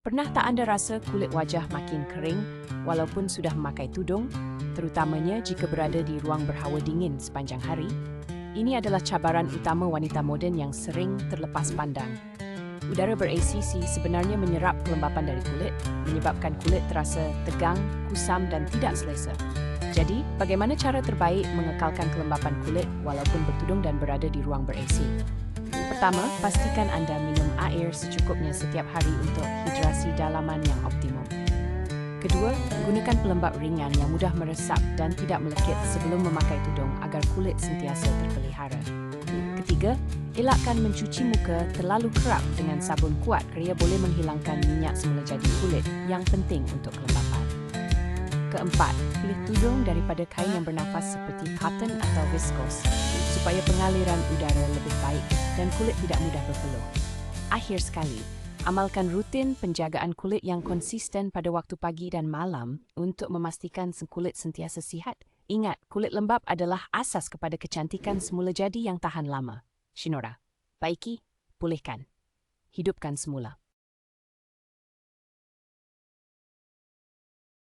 Pernah tak anda rasa kulit wajah makin kering walaupun sudah memakai tudung, terutamanya jika berada di ruang berhawa dingin sepanjang hari? Ini adalah cabaran utama wanita moden yang sering terlepas pandang. Udara ber-ACC sebenarnya menyerap kelembapan dari kulit, menyebabkan kulit terasa tegang, kusam dan tidak selesa. Jadi, bagaimana cara terbaik mengekalkan kelembapan kulit walaupun bertudung dan berada di ruang ber-AC? Pertama, pastikan anda minum air secukupnya setiap hari untuk hidrasi dalaman yang optimum. Kedua, gunakan pelembab ringan yang mudah meresap dan tidak melekit sebelum memakai tudung agar kulit sentiasa terpelihara. Ketiga, elakkan mencuci muka terlalu kerap dengan sabun kuat kerana boleh menghilangkan minyak semula jadi kulit yang penting untuk kelembapan. Keempat, pilih tudung daripada kain yang bernafas seperti cotton atau viscose supaya pengaliran udara lebih baik dan kulit tidak mudah berpeluh. Akhir sekali, amalkan rutin penjagaan kulit yang konsisten pada waktu pagi dan malam untuk memastikan kulit sentiasa sihat. Ingat, kulit lembap adalah asas kepada kecantikan semula jadi yang tahan lama. Shinora, baiki, pulihkan, hidupkan semula.